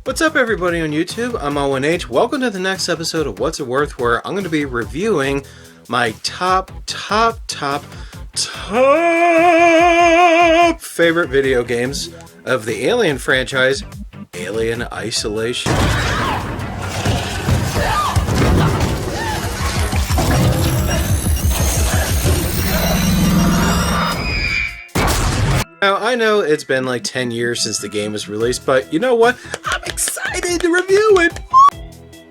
What's up, everybody on YouTube? I'm Owen-H. Welcome to the next episode of What's It Worth, where I'm going to be reviewing my top favorite video games of the Alien franchise, Alien Isolation. Now, I know it's been like 10 years since the game was released, but you know what? I'm excited to review it!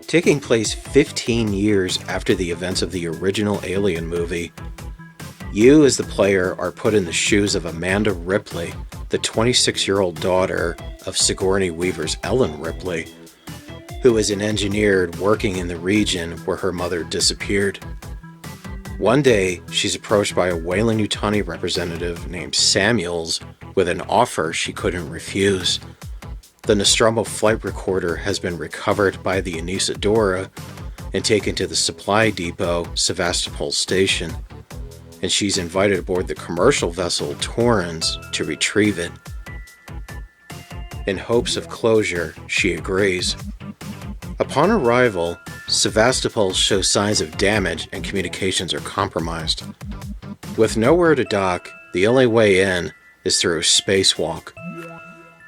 Taking place 15 years after the events of the original Alien movie, you as the player are put in the shoes of Amanda Ripley, the 26-year-old daughter of Sigourney Weaver's Ellen Ripley, who is an engineer working in the region where her mother disappeared. One day, she's approached by a Weyland-Yutani representative named Samuels with an offer she couldn't refuse. The Nostromo flight recorder has been recovered by the Anesidora and taken to the supply depot, Sevastopol Station, and she's invited aboard the commercial vessel Torrens to retrieve it. In hopes of closure, she agrees. Upon arrival, Sevastopol shows signs of damage and communications are compromised. With nowhere to dock, the only way in is through a spacewalk.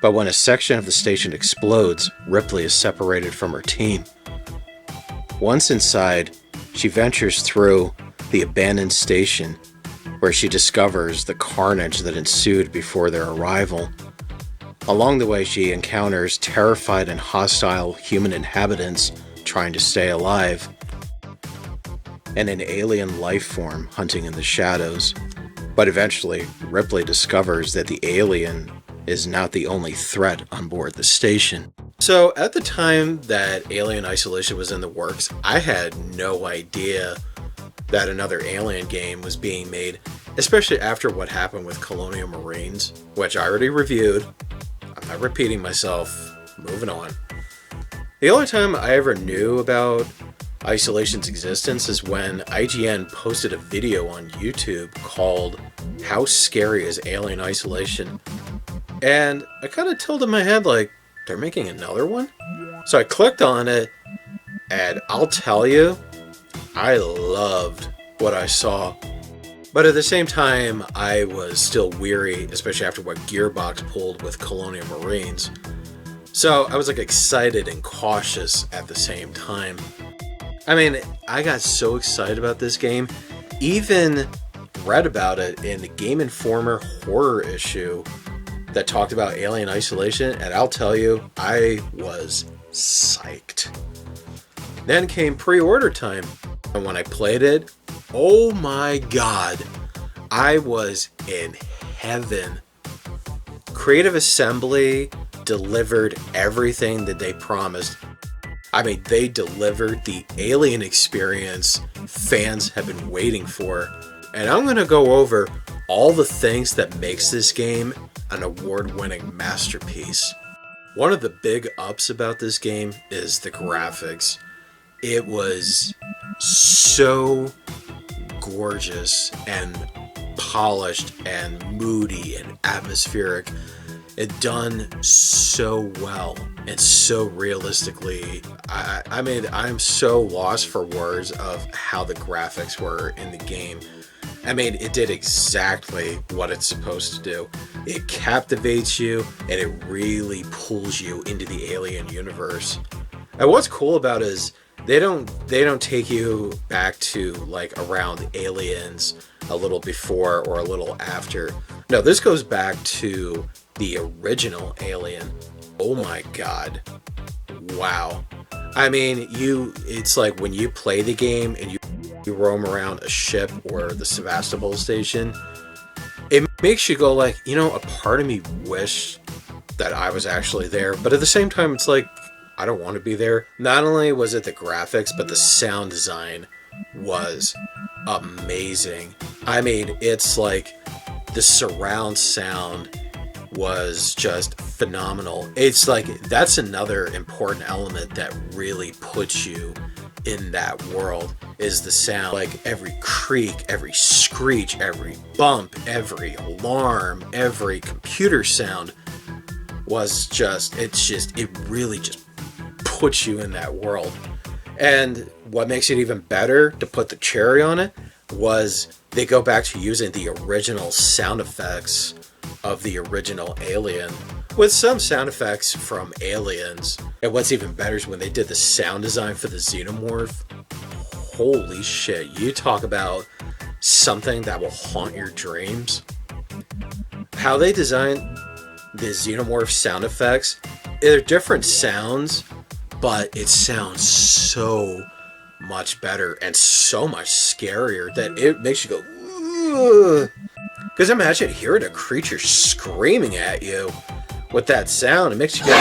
But when a section of the station explodes, Ripley is separated from her team. Once inside, she ventures through the abandoned station, where she discovers the carnage that ensued before their arrival. Along the way, she encounters terrified and hostile human inhabitants trying to stay alive, and an alien life form hunting in the shadows. But eventually, Ripley discovers that the alien is not the only threat on board the station. So, at the time that Alien Isolation was in the works, I had no idea that another Alien game was being made, especially after what happened with Colonial Marines, which I already reviewed. I'm not repeating myself. Moving on. The only time I ever knew about Isolation's existence is when IGN posted a video on YouTube called How Scary is Alien Isolation? And I kind of tilted my head like, they're making another one? So I clicked on it, and I'll tell you, I loved what I saw. But at the same time, I was still weary, especially after what Gearbox pulled with Colonial Marines. So I was like excited and cautious at the same time. I mean, I got so excited about this game, even read about it in the Game Informer horror issue that talked about Alien Isolation, and I'll tell you, I was psyched. Then came pre-order time, and when I played it, oh my god, I was in heaven. Creative Assembly delivered everything that they promised. I mean, they delivered the Alien experience fans have been waiting for. And I'm going to go over all the things that makes this game an award-winning masterpiece. One of the big ups about this game is the graphics. It was so gorgeous and polished and moody and atmospheric. It done so well and so realistically. I mean, I'm so lost for words of how the graphics were in the game. I mean, it did exactly what it's supposed to do. It captivates you and it really pulls you into the Alien universe. And what's cool about it is they don't take you back to like around Aliens a little before or a little after. No, this goes back to the original Alien. Oh my god. Wow. I mean, it's like when you play the game and you roam around a ship or the Sevastopol station, it makes you go like, you know, a part of me wish that I was actually there, but at the same time it's like, I don't want to be there. Not only was it the graphics, but the sound design was amazing. I mean, it's like the surround sound was just phenomenal. It's like, that's another important element that really puts you in that world, is the sound. Like every creak, every screech, every bump, every alarm, every computer sound it really just puts you in that world. And what makes it even better, to put the cherry on it, was they go back to using the original sound effects of the original Alien, with some sound effects from Aliens. And what's even better is when they did the sound design for the Xenomorph. Holy shit, you talk about something that will haunt your dreams. How they designed the Xenomorph sound effects, they're different sounds, but it sounds so much better and so much scarier that it makes you go, ugh. Because imagine hearing a creature screaming at you with that sound. It makes you go.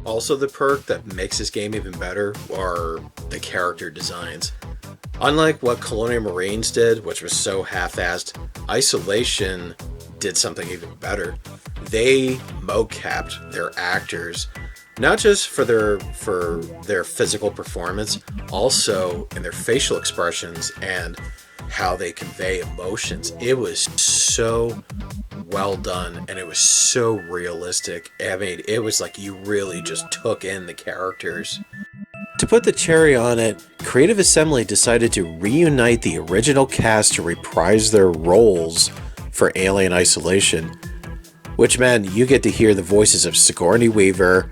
Also, the perk that makes this game even better are the character designs. Unlike what Colonial Marines did, which was so half-assed, Isolation did something even better. They mocapped their actors, not just for their physical performance, also in their facial expressions and how they convey emotions. It was so well done, and it was so realistic. I mean, it was like you really just took in the characters. To put the cherry on it, Creative Assembly decided to reunite the original cast to reprise their roles for Alien Isolation, which meant you get to hear the voices of Sigourney Weaver,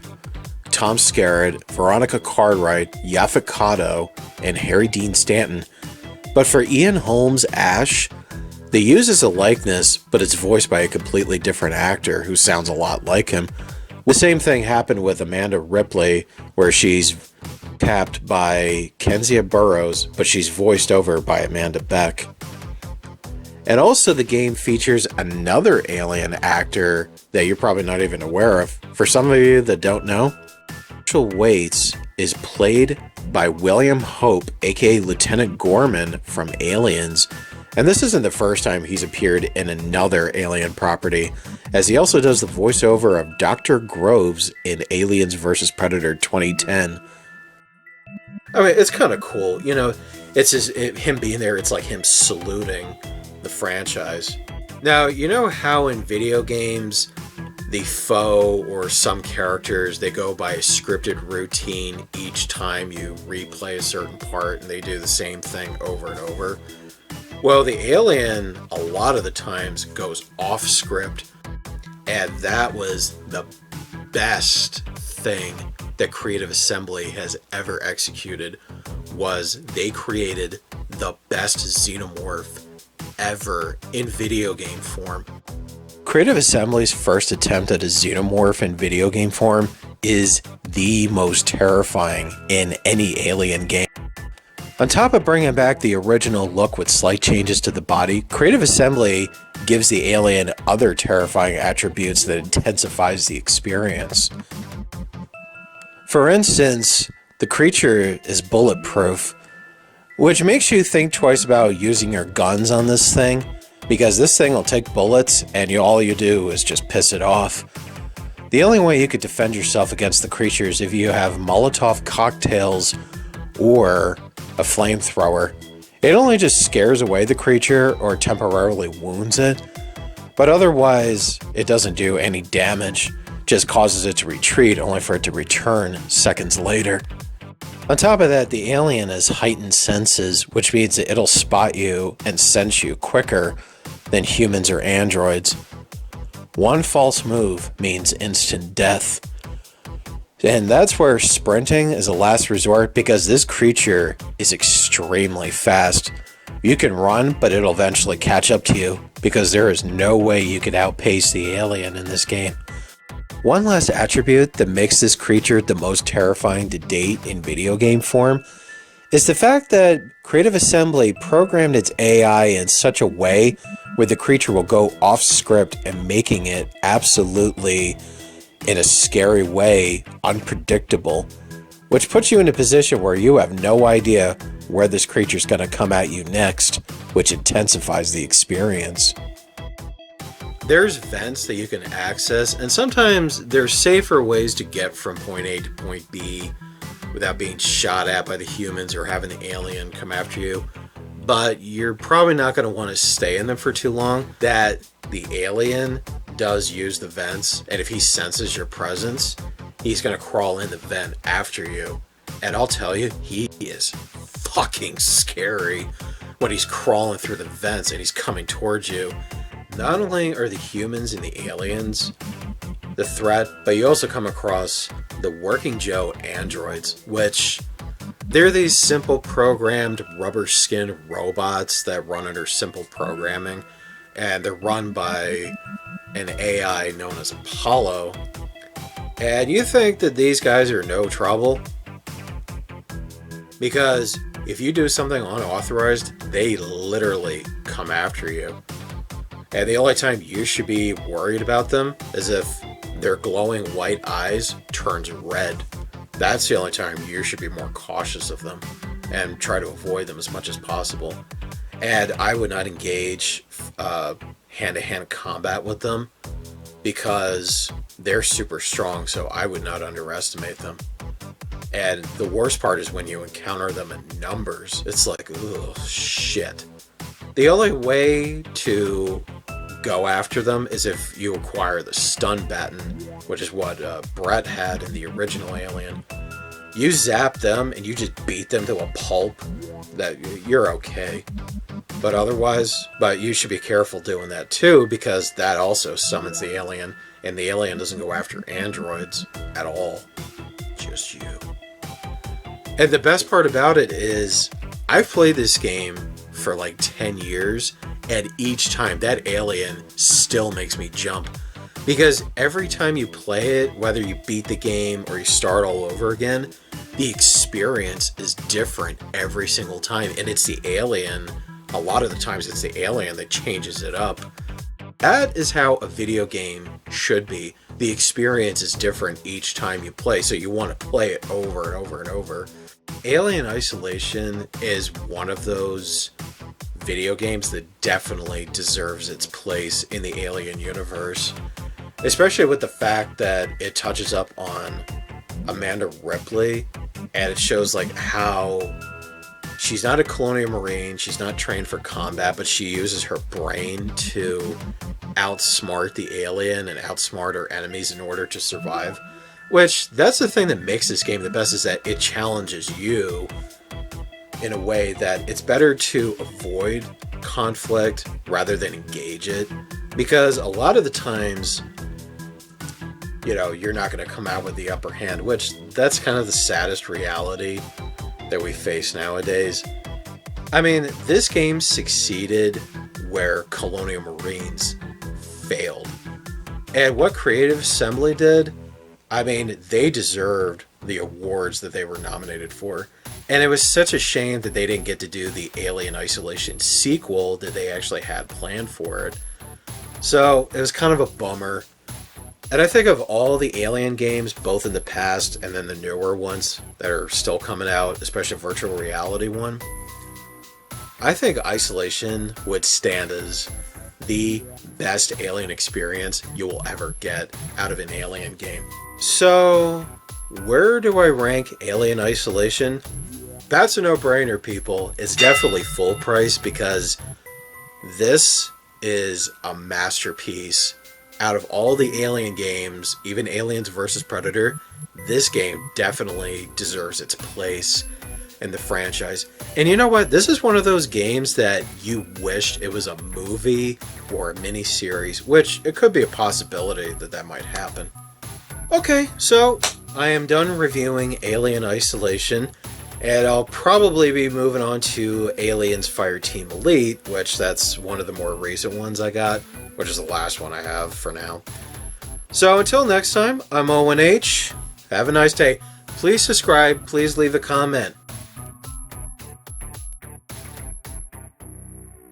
Tom Skerritt, Veronica Cartwright, Yaphet Kotto, and Harry Dean Stanton. But for Ian Holmes' Ash, they use as a likeness, but it's voiced by a completely different actor who sounds a lot like him. The same thing happened with Amanda Ripley, where she's capped by Kezia Burrows, but she's voiced over by Amanda Beck. And also the game features another alien actor that you're probably not even aware of. For some of you that don't know, Marshall Waits is played by William Hope, aka Lieutenant Gorman from Aliens. And this isn't the first time he's appeared in another Alien property, as he also does the voiceover of Dr. Groves in Aliens vs. Predator 2010. I mean, it's kind of cool, you know, it's him being there, it's like him saluting the franchise. Now, you know how in video games, the foe or some characters, they go by a scripted routine each time you replay a certain part, and they do the same thing over and over? Well, the Alien, a lot of the times, goes off script, and that was the best thing that Creative Assembly has ever executed. Was they created the best Xenomorph ever in video game form. Creative Assembly's first attempt at a Xenomorph in video game form is the most terrifying in any Alien game. On top of bringing back the original look with slight changes to the body, Creative Assembly gives the alien other terrifying attributes that intensifies the experience. For instance, the creature is bulletproof, which makes you think twice about using your guns on this thing, because this thing will take bullets and all you do is just piss it off. The only way you could defend yourself against the creature is if you have Molotov cocktails or a flamethrower. It only just scares away the creature or temporarily wounds it, but otherwise it doesn't do any damage, just causes it to retreat only for it to return seconds later. On top of that, the alien has heightened senses, which means that it'll spot you and sense you quicker than humans or androids. One false move means instant death. And that's where sprinting is a last resort, because this creature is extremely fast. You can run, but it'll eventually catch up to you, because there is no way you could outpace the alien in this game. One last attribute that makes this creature the most terrifying to date in video game form is the fact that Creative Assembly programmed its AI in such a way where the creature will go off script and making it absolutely, in a scary way, unpredictable, which puts you in a position where you have no idea where this creature's going to come at you next, which intensifies the experience. There's vents that you can access, and sometimes there's safer ways to get from point A to point B without being shot at by the humans or having the alien come after you. but you're probably not going to want to stay in them for too long. That the alien does use the vents, and if he senses your presence, he's going to crawl in the vent after you. And I'll tell you, he is fucking scary when he's crawling through the vents and he's coming towards you. Not only are the humans and the aliens the threat, but you also come across the Working Joe androids, which they're these simple programmed rubber skinned robots that run under simple programming, and they're run by an AI known as Apollo. And you think that these guys are no trouble? Because if you do something unauthorized, they literally come after you. And the only time you should be worried about them is if their glowing white eyes turns red. That's the only time you should be more cautious of them and try to avoid them as much as possible. And I would not engage hand-to-hand combat with them because they're super strong, so I would not underestimate them. And the worst part is when you encounter them in numbers. It's like, ugh, shit. The only way to go after them is if you acquire the stun baton, which is what Brett had in the original Alien. You zap them and you just beat them to a pulp, that you're okay. But you should be careful doing that too, because that also summons the alien, and the alien doesn't go after androids at all. Just you. And the best part about it is, I've played this game for like 10 years, and each time that alien still makes me jump. Because every time you play it, whether you beat the game or you start all over again, the experience is different every single time. And it's the alien, a lot of the times it's the alien that changes it up. That is how a video game should be. The experience is different each time you play, so you want to play it over and over and over. Alien Isolation is one of those video games that definitely deserves its place in the Alien universe, especially with the fact that it touches up on Amanda Ripley, and it shows like how she's not a colonial marine, she's not trained for combat, but she uses her brain to outsmart the alien and outsmart her enemies in order to survive. Which, that's the thing that makes this game the best, is that it challenges you in a way that it's better to avoid conflict rather than engage it. Because a lot of the times, you're not going to come out with the upper hand, which that's kind of the saddest reality that we face nowadays. I mean, this game succeeded where Colonial Marines failed. And what Creative Assembly did, I mean, they deserved the awards that they were nominated for. And it was such a shame that they didn't get to do the Alien Isolation sequel that they actually had planned for it. So it was kind of a bummer. And I think of all the Alien games, both in the past and then the newer ones that are still coming out, especially the virtual reality one, I think Isolation would stand as the best Alien experience you will ever get out of an Alien game. So, where do I rank Alien Isolation? That's a no-brainer, people. It's definitely full price, because this is a masterpiece. Out of all the Alien games, even Aliens vs. Predator, this game definitely deserves its place in the franchise. And you know what? This is one of those games that you wished it was a movie or a miniseries, which it could be a possibility that might happen. Okay, so I am done reviewing Alien Isolation, and I'll probably be moving on to Aliens Fireteam Elite, which that's one of the more recent ones I got, which is the last one I have for now. So until next time, I'm Owen H. Have a nice day. Please subscribe, please leave a comment.